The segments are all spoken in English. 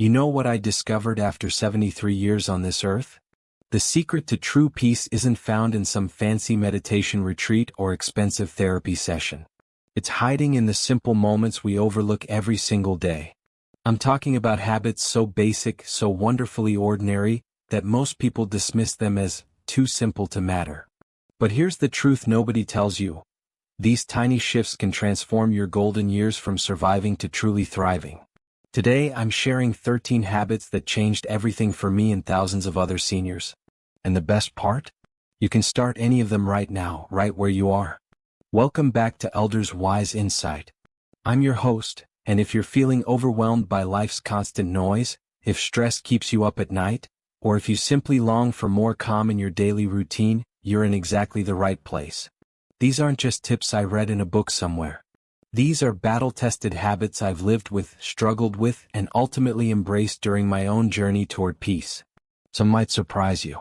You know what I discovered after 73 years on this earth? The secret to true peace isn't found in some fancy meditation retreat or expensive therapy session. It's hiding in the simple moments we overlook every single day. I'm talking about habits so basic, so wonderfully ordinary, that most people dismiss them as too simple to matter. But here's the truth nobody tells you. These tiny shifts can transform your golden years from surviving to truly thriving. Today I'm sharing 13 habits that changed everything for me and thousands of other seniors. And the best part? You can start any of them right now, right where you are. Welcome back to Elders Wise Insight. I'm your host, and if you're feeling overwhelmed by life's constant noise, if stress keeps you up at night, or if you simply long for more calm in your daily routine, you're in exactly the right place. These aren't just tips I read in a book somewhere. These are battle-tested habits I've lived with, struggled with, and ultimately embraced during my own journey toward peace. Some might surprise you.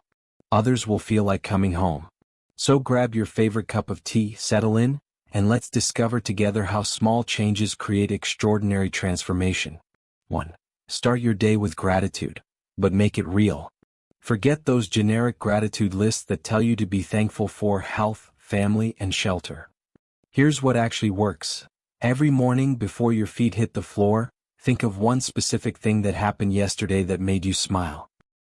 Others will feel like coming home. So grab your favorite cup of tea, settle in, and let's discover together how small changes create extraordinary transformation. 1. Start your day with gratitude, but make it real. Forget those generic gratitude lists that tell you to be thankful for health, family, and shelter. Here's what actually works. Every morning before your feet hit the floor, think of one specific thing that happened yesterday that made you smile.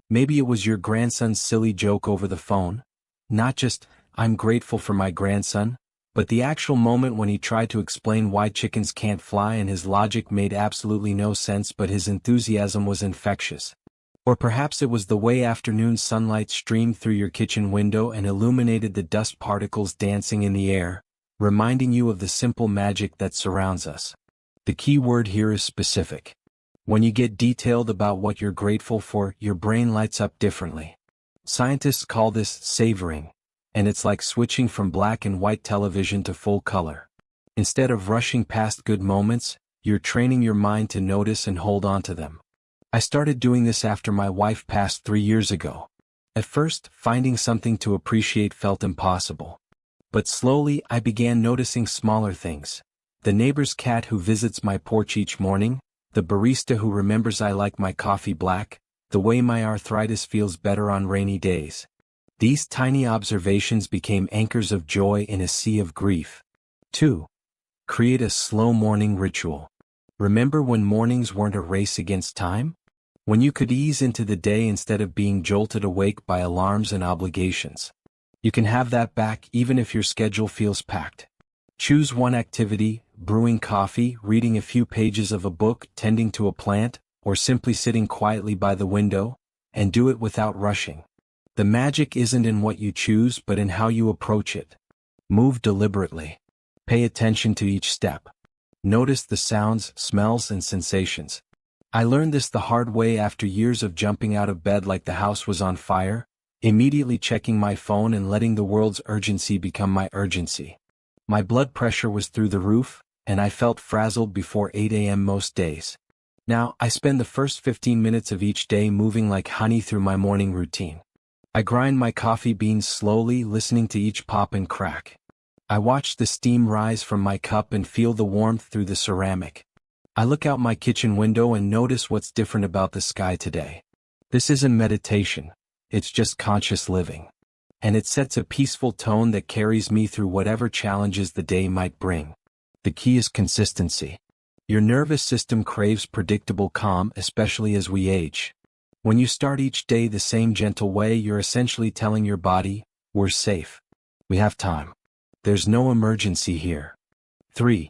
Maybe it was your grandson's silly joke over the phone. Not just, "I'm grateful for my grandson," but the actual moment when he tried to explain why chickens can't fly and his logic made absolutely no sense but his enthusiasm was infectious. Or perhaps it was the way afternoon sunlight streamed through your kitchen window and illuminated the dust particles dancing in the air, reminding you of the simple magic that surrounds us. The key word here is specific. When you get detailed about what you're grateful for, your brain lights up differently. Scientists call this savoring, and it's like switching from black and white television to full color. Instead of rushing past good moments, you're training your mind to notice and hold on to them. I started doing this after my wife passed 3 years ago. At first, finding something to appreciate felt impossible. But slowly I began noticing smaller things. The neighbor's cat who visits my porch each morning, the barista who remembers I like my coffee black, the way my arthritis feels better on rainy days. These tiny observations became anchors of joy in a sea of grief. 2. Create a slow morning ritual. Remember when mornings weren't a race against time? When you could ease into the day instead of being jolted awake by alarms and obligations. You can have that back even if your schedule feels packed. Choose one activity, brewing coffee, reading a few pages of a book, tending to a plant, or simply sitting quietly by the window, and do it without rushing. The magic isn't in what you choose but in how you approach it. Move deliberately. Pay attention to each step. Notice the sounds, smells, and sensations. I learned this the hard way after years of jumping out of bed like the house was on fire, immediately checking my phone and letting the world's urgency become my urgency. My blood pressure was through the roof, and I felt frazzled before 8 a.m. most days. Now, I spend the first 15 minutes of each day moving like honey through my morning routine. I grind my coffee beans slowly, listening to each pop and crack. I watch the steam rise from my cup and feel the warmth through the ceramic. I look out my kitchen window and notice what's different about the sky today. This isn't meditation. It's just conscious living. And it sets a peaceful tone that carries me through whatever challenges the day might bring. The key is consistency. Your nervous system craves predictable calm, especially as we age. When you start each day the same gentle way, you're essentially telling your body, "We're safe. We have time. There's no emergency here." 3.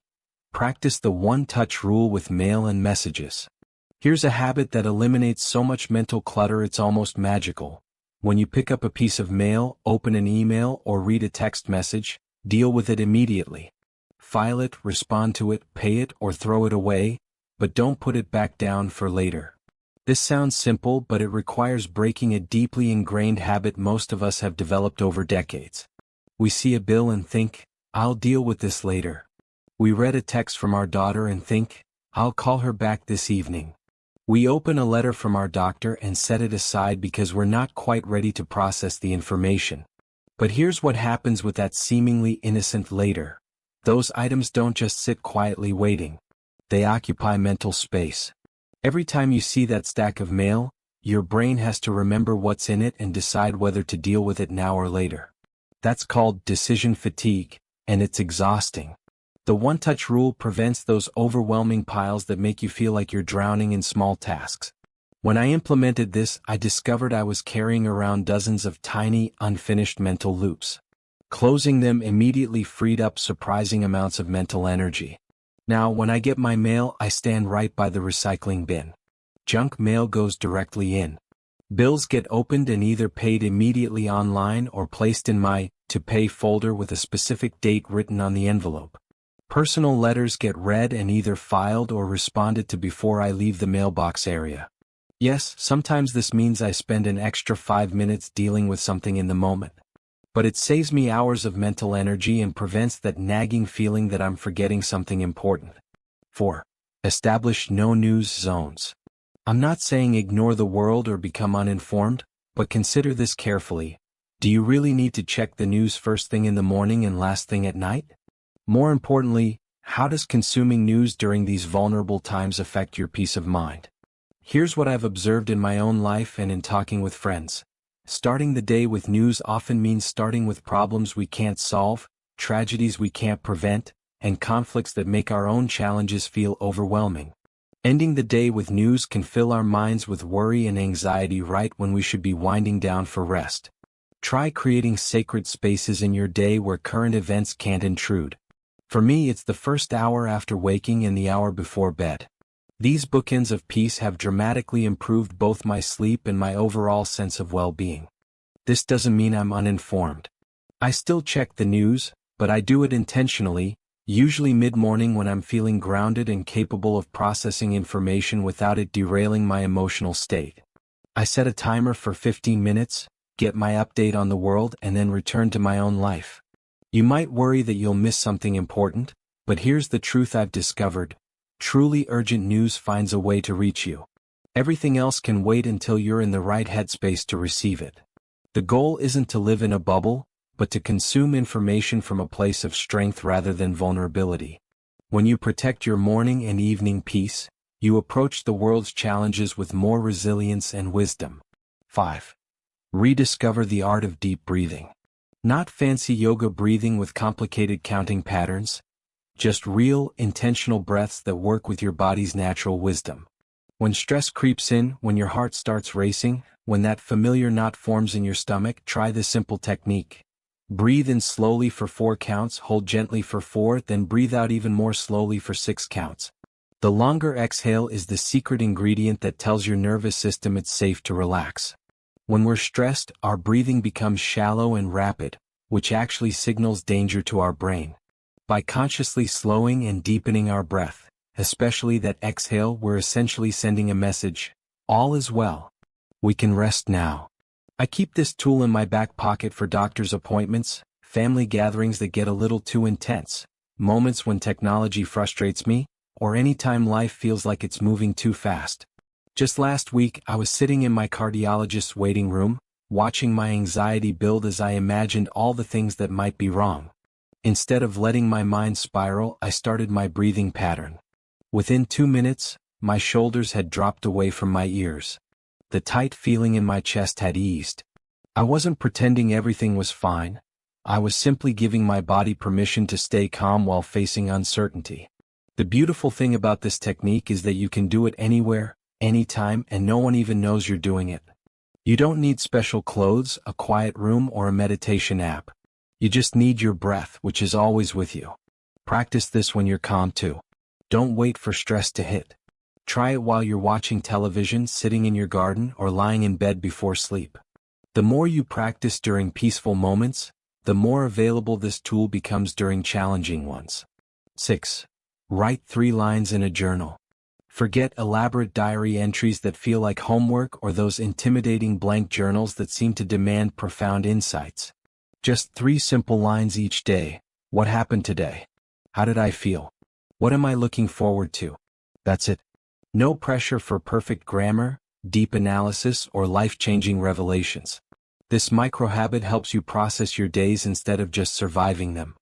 Practice the one-touch rule with mail and messages. Here's a habit that eliminates so much mental clutter it's almost magical. When you pick up a piece of mail, open an email, or read a text message, deal with it immediately. File it, respond to it, pay it, or throw it away, but don't put it back down for later. This sounds simple, but it requires breaking a deeply ingrained habit most of us have developed over decades. We see a bill and think, "I'll deal with this later." We read a text from our daughter and think, "I'll call her back this evening." We open a letter from our doctor and set it aside because we're not quite ready to process the information. But here's what happens with that seemingly innocent later. Those items don't just sit quietly waiting. They occupy mental space. Every time you see that stack of mail, your brain has to remember what's in it and decide whether to deal with it now or later. That's called decision fatigue, and it's exhausting. The one-touch rule prevents those overwhelming piles that make you feel like you're drowning in small tasks. When I implemented this, I discovered I was carrying around dozens of tiny, unfinished mental loops. Closing them immediately freed up surprising amounts of mental energy. Now, when I get my mail, I stand right by the recycling bin. Junk mail goes directly in. Bills get opened and either paid immediately online or placed in my to pay folder with a specific date written on the envelope. Personal letters get read and either filed or responded to before I leave the mailbox area. Yes, sometimes this means I spend an extra 5 minutes dealing with something in the moment. But it saves me hours of mental energy and prevents that nagging feeling that I'm forgetting something important. 4. Establish no news zones. I'm not saying ignore the world or become uninformed, but consider this carefully. Do you really need to check the news first thing in the morning and last thing at night? More importantly, how does consuming news during these vulnerable times affect your peace of mind? Here's what I've observed in my own life and in talking with friends. Starting the day with news often means starting with problems we can't solve, tragedies we can't prevent, and conflicts that make our own challenges feel overwhelming. Ending the day with news can fill our minds with worry and anxiety right when we should be winding down for rest. Try creating sacred spaces in your day where current events can't intrude. For me, it's the first hour after waking and the hour before bed. These bookends of peace have dramatically improved both my sleep and my overall sense of well-being. This doesn't mean I'm uninformed. I still check the news, but I do it intentionally, usually mid-morning when I'm feeling grounded and capable of processing information without it derailing my emotional state. I set a timer for 15 minutes, get my update on the world, and then return to my own life. You might worry that you'll miss something important, but here's the truth I've discovered. Truly urgent news finds a way to reach you. Everything else can wait until you're in the right headspace to receive it. The goal isn't to live in a bubble, but to consume information from a place of strength rather than vulnerability. When you protect your morning and evening peace, you approach the world's challenges with more resilience and wisdom. 5. Rediscover the art of deep breathing. Not fancy yoga breathing with complicated counting patterns, just real, intentional breaths that work with your body's natural wisdom. When stress creeps in, when your heart starts racing, when that familiar knot forms in your stomach, try this simple technique. Breathe in slowly for 4 counts, hold gently for 4, then breathe out even more slowly for 6 counts. The longer exhale is the secret ingredient that tells your nervous system it's safe to relax. When we're stressed, our breathing becomes shallow and rapid, which actually signals danger to our brain. By consciously slowing and deepening our breath, especially that exhale, we're essentially sending a message, all is well. We can rest now. I keep this tool in my back pocket for doctor's appointments, family gatherings that get a little too intense, moments when technology frustrates me, or any time life feels like it's moving too fast. Just last week, I was sitting in my cardiologist's waiting room, watching my anxiety build as I imagined all the things that might be wrong. Instead of letting my mind spiral, I started my breathing pattern. Within 2 minutes, my shoulders had dropped away from my ears. The tight feeling in my chest had eased. I wasn't pretending everything was fine. I was simply giving my body permission to stay calm while facing uncertainty. The beautiful thing about this technique is that you can do it anywhere, anytime, and no one even knows you're doing it. You don't need special clothes, a quiet room, or a meditation app. You just need your breath, which is always with you. Practice this when you're calm too. Don't wait for stress to hit. Try it while you're watching television, sitting in your garden, or lying in bed before sleep. The more you practice during peaceful moments, the more available this tool becomes during challenging ones. 6. Write 3 lines in a journal. Forget elaborate diary entries that feel like homework or those intimidating blank journals that seem to demand profound insights. Just 3 simple lines each day. What happened today? How did I feel? What am I looking forward to? That's it. No pressure for perfect grammar, deep analysis, or life-changing revelations. This micro-habit helps you process your days instead of just surviving them.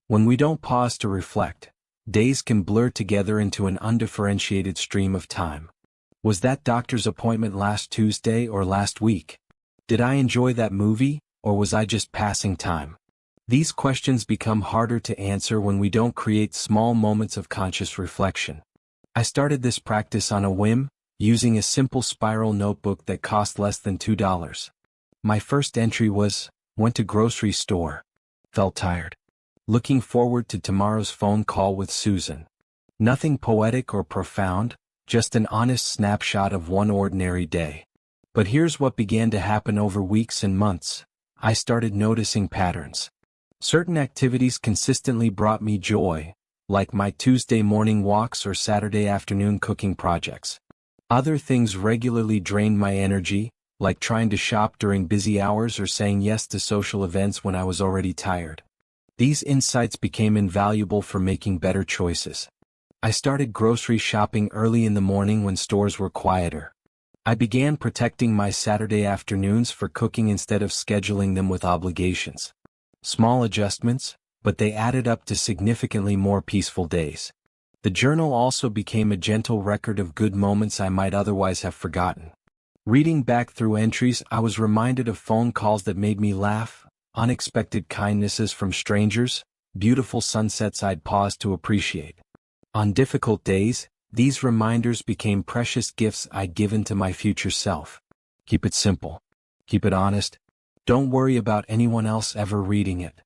When we don't pause to reflect, days can blur together into an undifferentiated stream of time. Was that doctor's appointment last Tuesday or last week? Did I enjoy that movie, or was I just passing time? These questions become harder to answer when we don't create small moments of conscious reflection. I started this practice on a whim, using a simple spiral notebook that cost less than $2. My first entry was, went to grocery store. Felt tired. Looking forward to tomorrow's phone call with Susan. Nothing poetic or profound, just an honest snapshot of one ordinary day. But here's what began to happen over weeks and months. I started noticing patterns. Certain activities consistently brought me joy, like my Tuesday morning walks or Saturday afternoon cooking projects. Other things regularly drained my energy, like trying to shop during busy hours or saying yes to social events when I was already tired. These insights became invaluable for making better choices. I started grocery shopping early in the morning when stores were quieter. I began protecting my Saturday afternoons for cooking instead of scheduling them with obligations. Small adjustments, but they added up to significantly more peaceful days. The journal also became a gentle record of good moments I might otherwise have forgotten. Reading back through entries, I was reminded of phone calls that made me laugh, unexpected kindnesses from strangers, beautiful sunsets I'd paused to appreciate. On difficult days, these reminders became precious gifts I'd given to my future self. Keep it simple. Keep it honest. Don't worry about anyone else ever reading it.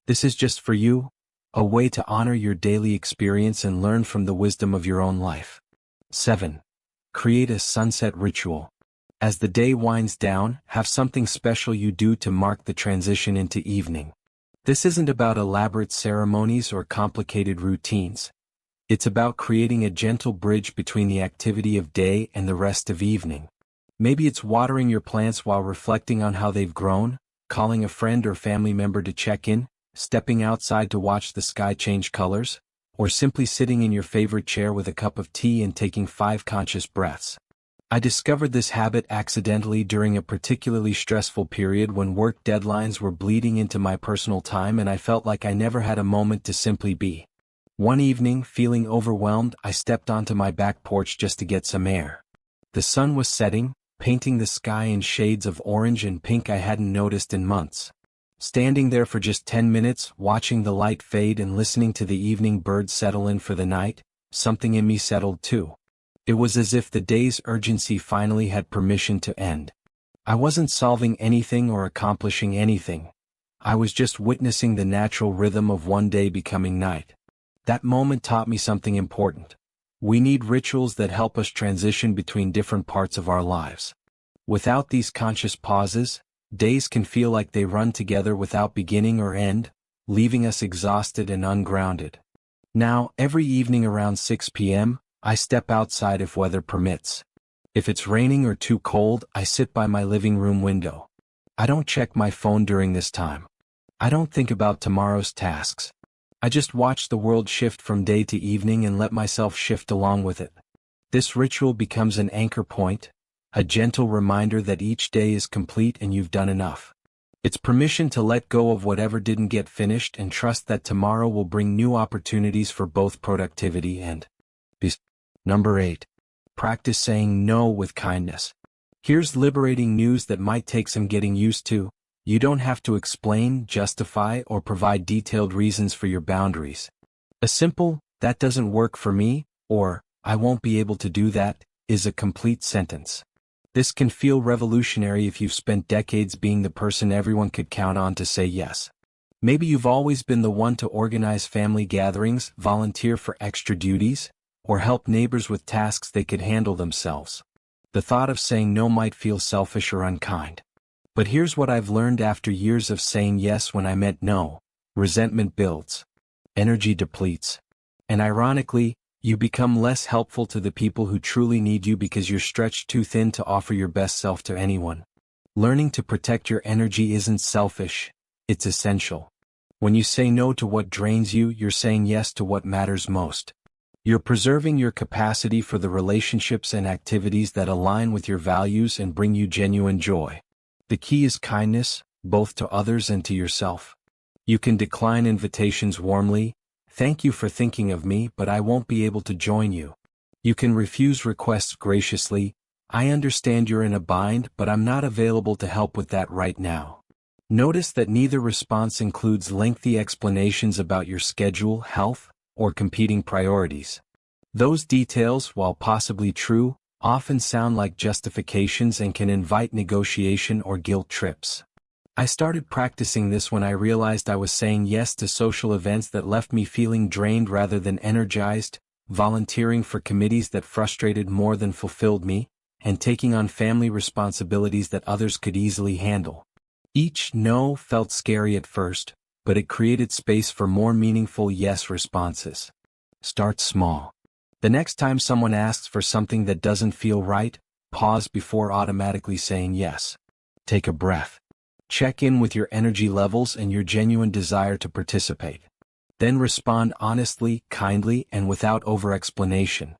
This is just for you, a way to honor your daily experience and learn from the wisdom of your own life. 7. Create a sunset ritual. As the day winds down, have something special you do to mark the transition into evening. This isn't about elaborate ceremonies or complicated routines. It's about creating a gentle bridge between the activity of day and the rest of evening. Maybe it's watering your plants while reflecting on how they've grown, calling a friend or family member to check in, stepping outside to watch the sky change colors, or simply sitting in your favorite chair with a cup of tea and taking 5 conscious breaths. I discovered this habit accidentally during a particularly stressful period when work deadlines were bleeding into my personal time and I felt like I never had a moment to simply be. One evening, feeling overwhelmed, I stepped onto my back porch just to get some air. The sun was setting, painting the sky in shades of orange and pink I hadn't noticed in months. Standing there for just 10 minutes, watching the light fade and listening to the evening birds settle in for the night, something in me settled too. It was as if the day's urgency finally had permission to end. I wasn't solving anything or accomplishing anything. I was just witnessing the natural rhythm of one day becoming night. That moment taught me something important. We need rituals that help us transition between different parts of our lives. Without these conscious pauses, days can feel like they run together without beginning or end, leaving us exhausted and ungrounded. Now, every evening around 6 p.m., I step outside if weather permits. If it's raining or too cold, I sit by my living room window. I don't check my phone during this time. I don't think about tomorrow's tasks. I just watch the world shift from day to evening and let myself shift along with it. This ritual becomes an anchor point, a gentle reminder that each day is complete and you've done enough. It's permission to let go of whatever didn't get finished and trust that tomorrow will bring new opportunities for both productivity and peace. Number 8. Practice saying no with kindness. Here's liberating news that might take some getting used to. You don't have to explain, justify, or provide detailed reasons for your boundaries. A simple, "that doesn't work for me," or "I won't be able to do that," is a complete sentence. This can feel revolutionary if you've spent decades being the person everyone could count on to say yes. Maybe you've always been the one to organize family gatherings, volunteer for extra duties, or help neighbors with tasks they could handle themselves. The thought of saying no might feel selfish or unkind. But here's what I've learned after years of saying yes when I meant no. Resentment builds. Energy depletes. And ironically, you become less helpful to the people who truly need you because you're stretched too thin to offer your best self to anyone. Learning to protect your energy isn't selfish, it's essential. When you say no to what drains you, you're saying yes to what matters most. You're preserving your capacity for the relationships and activities that align with your values and bring you genuine joy. The key is kindness, both to others and to yourself. You can decline invitations warmly. "Thank you for thinking of me, but I won't be able to join you." You can refuse requests graciously. I understand you're in a bind, but I'm not available to help with that right now. Notice that neither response includes lengthy explanations about your schedule, health, or competing priorities. Those details, while possibly true, often sound like justifications and can invite negotiation or guilt trips. I started practicing this when I realized I was saying yes to social events that left me feeling drained rather than energized, volunteering for committees that frustrated more than fulfilled me, and taking on family responsibilities that others could easily handle. Each no felt scary at first, but it created space for more meaningful yes responses. Start small. The next time someone asks for something that doesn't feel right, pause before automatically saying yes. Take a breath. Check in with your energy levels and your genuine desire to participate. Then respond honestly, kindly, and without over-explanation.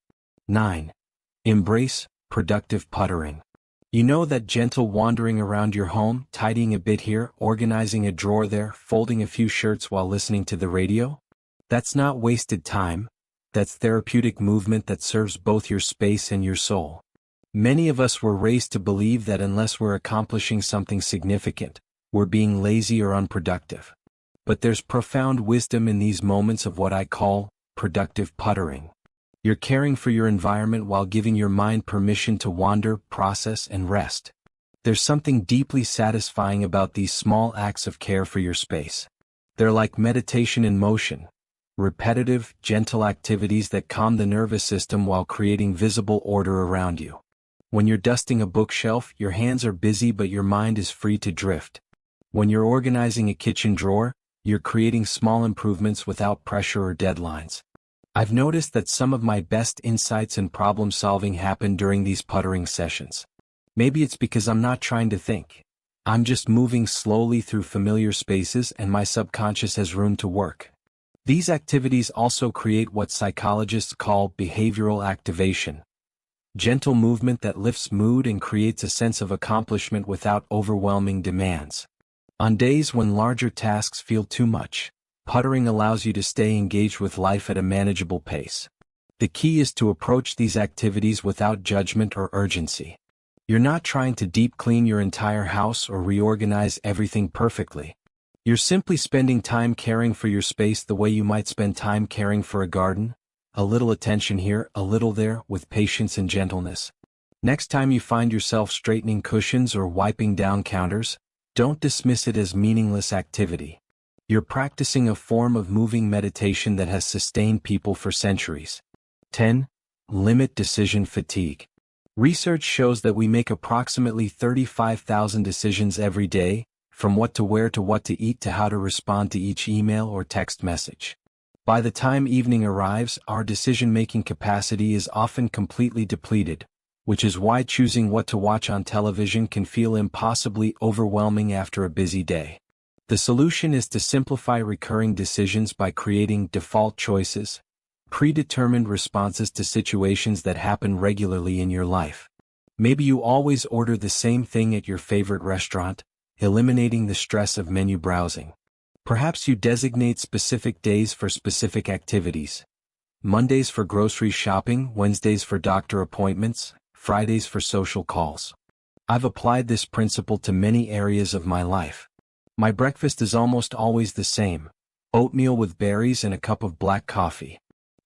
9. Embrace productive puttering. You know that gentle wandering around your home, tidying a bit here, organizing a drawer there, folding a few shirts while listening to the radio? That's not wasted time. That's therapeutic movement that serves both your space and your soul. Many of us were raised to believe that unless we're accomplishing something significant, we're being lazy or unproductive. But there's profound wisdom in these moments of what I call productive puttering. You're caring for your environment while giving your mind permission to wander, process, and rest. There's something deeply satisfying about these small acts of care for your space. They're like meditation in motion. Repetitive, gentle activities that calm the nervous system while creating visible order around you. When you're dusting a bookshelf, your hands are busy but your mind is free to drift. When you're organizing a kitchen drawer, you're creating small improvements without pressure or deadlines. I've noticed that some of my best insights and problem solving happen during these puttering sessions. Maybe it's because I'm not trying to think. I'm just moving slowly through familiar spaces and my subconscious has room to work. These activities also create what psychologists call behavioral activation. Gentle movement that lifts mood and creates a sense of accomplishment without overwhelming demands. On days when larger tasks feel too much, puttering allows you to stay engaged with life at a manageable pace. The key is to approach these activities without judgment or urgency. You're not trying to deep clean your entire house or reorganize everything perfectly. You're simply spending time caring for your space the way you might spend time caring for a garden, a little attention here, a little there, with patience and gentleness. Next time you find yourself straightening cushions or wiping down counters, don't dismiss it as meaningless activity. You're practicing a form of moving meditation that has sustained people for centuries. 10. Limit decision fatigue. Research shows that we make approximately 35,000 decisions every day, from what to wear to what to eat to how to respond to each email or text message. By the time evening arrives, our decision-making capacity is often completely depleted, which is why choosing what to watch on television can feel impossibly overwhelming after a busy day. The solution is to simplify recurring decisions by creating default choices, predetermined responses to situations that happen regularly in your life. Maybe you always order the same thing at your favorite restaurant, eliminating the stress of menu browsing. Perhaps you designate specific days for specific activities. Mondays for grocery shopping, Wednesdays for doctor appointments, Fridays for social calls. I've applied this principle to many areas of my life. My breakfast is almost always the same: oatmeal with berries and a cup of black coffee.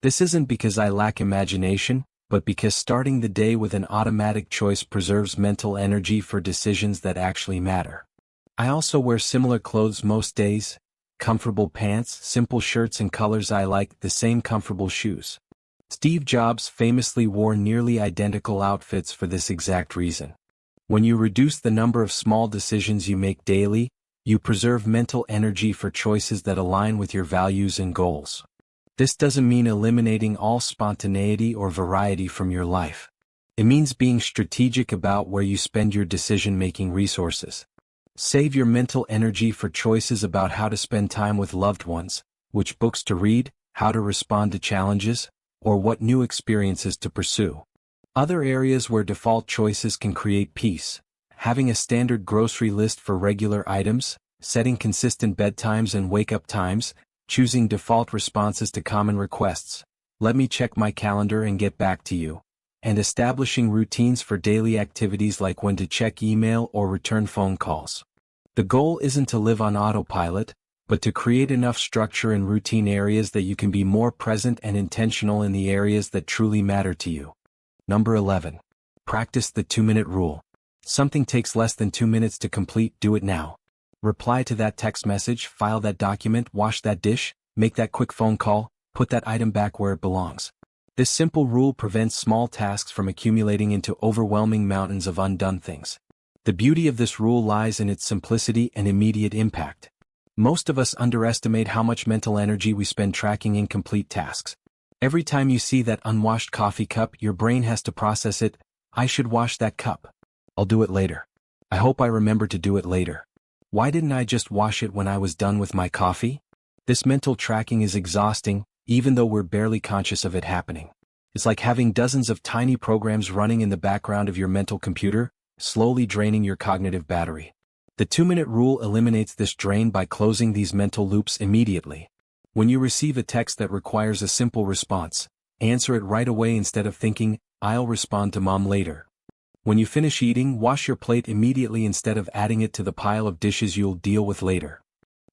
This isn't because I lack imagination, but because starting the day with an automatic choice preserves mental energy for decisions that actually matter. I also wear similar clothes most days: comfortable pants, simple shirts and colors I like, the same comfortable shoes. Steve Jobs famously wore nearly identical outfits for this exact reason. When you reduce the number of small decisions you make daily, you preserve mental energy for choices that align with your values and goals. This doesn't mean eliminating all spontaneity or variety from your life. It means being strategic about where you spend your decision-making resources. Save your mental energy for choices about how to spend time with loved ones, which books to read, how to respond to challenges, or what new experiences to pursue. Other areas where default choices can create peace: having a standard grocery list for regular items, setting consistent bedtimes and wake-up times, choosing default responses to common requests, Let me check my calendar and get back to you. And establishing routines for daily activities like when to check email or return phone calls. The goal isn't to live on autopilot, but to create enough structure in routine areas that you can be more present and intentional in the areas that truly matter to you. Number 11. Practice the 2-minute rule. Something takes less than 2 minutes to complete, do it now. Reply to that text message, file that document, wash that dish, make that quick phone call, put that item back where it belongs. This simple rule prevents small tasks from accumulating into overwhelming mountains of undone things. The beauty of this rule lies in its simplicity and immediate impact. Most of us underestimate how much mental energy we spend tracking incomplete tasks. Every time you see that unwashed coffee cup, your brain has to process it. I should wash that cup. I'll do it later. I hope I remember to do it later. Why didn't I just wash it when I was done with my coffee? This mental tracking is exhausting, even though we're barely conscious of it happening. It's like having dozens of tiny programs running in the background of your mental computer, slowly draining your cognitive battery. The 2-minute rule eliminates this drain by closing these mental loops immediately. When you receive a text that requires a simple response, answer it right away instead of thinking, "I'll respond to mom later." When you finish eating, wash your plate immediately instead of adding it to the pile of dishes you'll deal with later.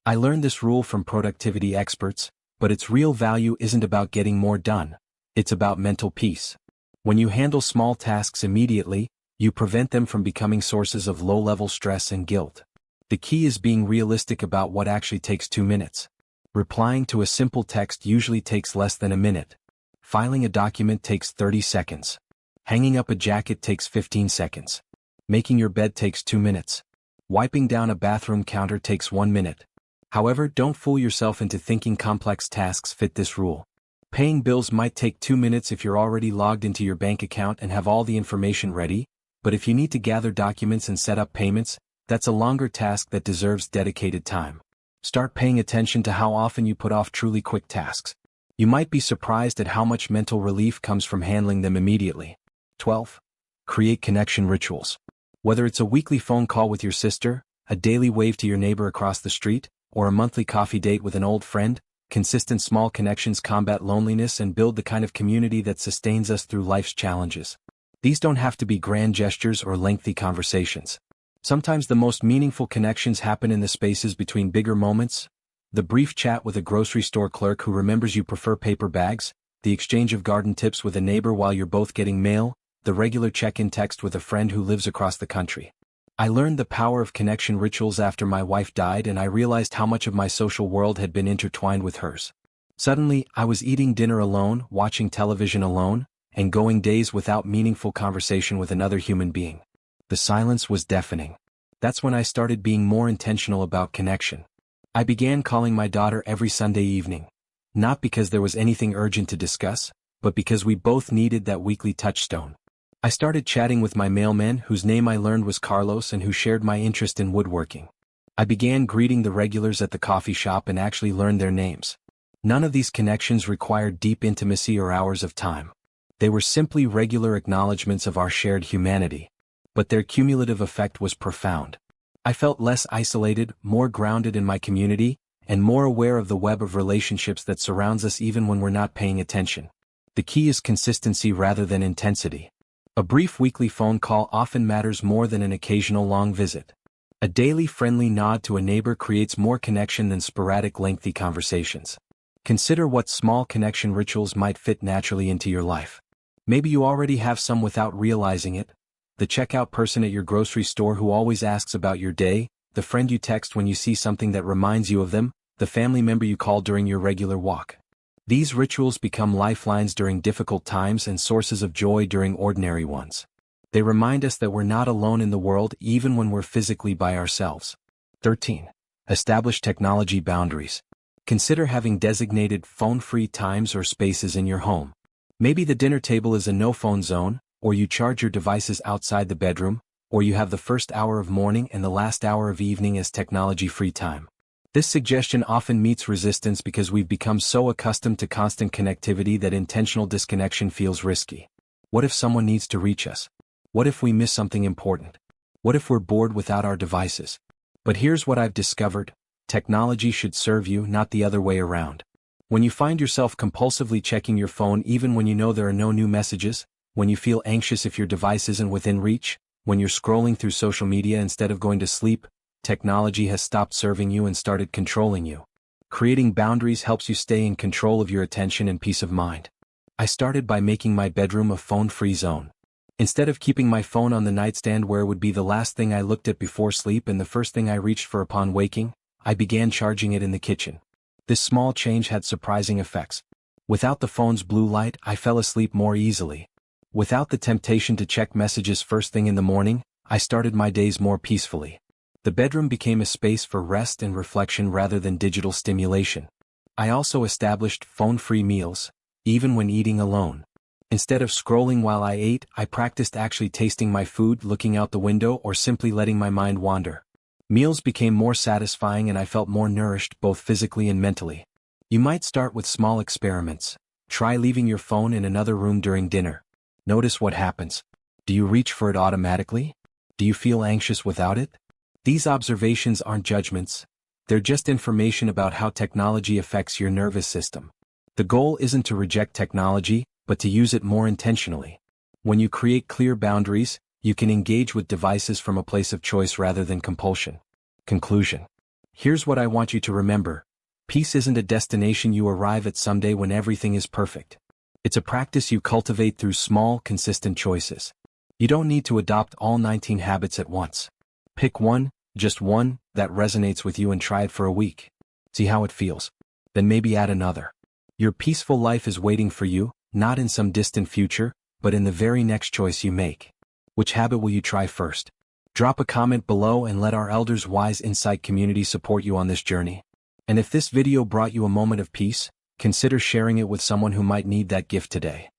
I learned this rule from productivity experts, but its real value isn't about getting more done. It's about mental peace. When you handle small tasks immediately, you prevent them from becoming sources of low-level stress and guilt. The key is being realistic about what actually takes 2 minutes. Replying to a simple text usually takes less than a minute. Filing a document takes 30 seconds. Hanging up a jacket takes 15 seconds. Making your bed takes 2 minutes. Wiping down a bathroom counter takes 1 minute. However, don't fool yourself into thinking complex tasks fit this rule. Paying bills might take 2 minutes if you're already logged into your bank account and have all the information ready, but if you need to gather documents and set up payments, that's a longer task that deserves dedicated time. Start paying attention to how often you put off truly quick tasks. You might be surprised at how much mental relief comes from handling them immediately. 12. Create connection rituals. Whether it's a weekly phone call with your sister, a daily wave to your neighbor across the street, or a monthly coffee date with an old friend, consistent small connections combat loneliness and build the kind of community that sustains us through life's challenges. These don't have to be grand gestures or lengthy conversations. Sometimes the most meaningful connections happen in the spaces between bigger moments. The brief chat with a grocery store clerk who remembers you prefer paper bags, the exchange of garden tips with a neighbor while you're both getting mail, the regular check-in text with a friend who lives across the country. I learned the power of connection rituals after my wife died, and I realized how much of my social world had been intertwined with hers. Suddenly, I was eating dinner alone, watching television alone, and going days without meaningful conversation with another human being. The silence was deafening. That's when I started being more intentional about connection. I began calling my daughter every Sunday evening. Not because there was anything urgent to discuss, but because we both needed that weekly touchstone. I started chatting with my mailman, whose name I learned was Carlos and who shared my interest in woodworking. I began greeting the regulars at the coffee shop and actually learned their names. None of these connections required deep intimacy or hours of time. They were simply regular acknowledgments of our shared humanity. But their cumulative effect was profound. I felt less isolated, more grounded in my community, and more aware of the web of relationships that surrounds us even when we're not paying attention. The key is consistency rather than intensity. A brief weekly phone call often matters more than an occasional long visit. A daily friendly nod to a neighbor creates more connection than sporadic lengthy conversations. Consider what small connection rituals might fit naturally into your life. Maybe you already have some without realizing it. The checkout person at your grocery store who always asks about your day, the friend you text when you see something that reminds you of them, the family member you call during your regular walk. These rituals become lifelines during difficult times and sources of joy during ordinary ones. They remind us that we're not alone in the world even when we're physically by ourselves. 13. Establish technology boundaries. Consider having designated phone-free times or spaces in your home. Maybe the dinner table is a no-phone zone, or you charge your devices outside the bedroom, or you have the first hour of morning and the last hour of evening as technology-free time. This suggestion often meets resistance because we've become so accustomed to constant connectivity that intentional disconnection feels risky. What if someone needs to reach us? What if we miss something important? What if we're bored without our devices? But here's what I've discovered: technology should serve you, not the other way around. When you find yourself compulsively checking your phone even when you know there are no new messages, when you feel anxious if your device isn't within reach, when you're scrolling through social media instead of going to sleep, technology has stopped serving you and started controlling you. Creating boundaries helps you stay in control of your attention and peace of mind. I started by making my bedroom a phone-free zone. Instead of keeping my phone on the nightstand where it would be the last thing I looked at before sleep and the first thing I reached for upon waking, I began charging it in the kitchen. This small change had surprising effects. Without the phone's blue light, I fell asleep more easily. Without the temptation to check messages first thing in the morning, I started my days more peacefully. The bedroom became a space for rest and reflection rather than digital stimulation. I also established phone-free meals, even when eating alone. Instead of scrolling while I ate, I practiced actually tasting my food, looking out the window, or simply letting my mind wander. Meals became more satisfying and I felt more nourished both physically and mentally. You might start with small experiments. Try leaving your phone in another room during dinner. Notice what happens. Do you reach for it automatically? Do you feel anxious without it? These observations aren't judgments. They're just information about how technology affects your nervous system. The goal isn't to reject technology, but to use it more intentionally. When you create clear boundaries, you can engage with devices from a place of choice rather than compulsion. Conclusion. Here's what I want you to remember. Peace isn't a destination you arrive at someday when everything is perfect. It's a practice you cultivate through small, consistent choices. You don't need to adopt all 19 habits at once. Pick one, just one, that resonates with you and try it for a week. See how it feels. Then maybe add another. Your peaceful life is waiting for you, not in some distant future, but in the very next choice you make. Which habit will you try first? Drop a comment below and let our Elders Wise Insight community support you on this journey. And if this video brought you a moment of peace, consider sharing it with someone who might need that gift today.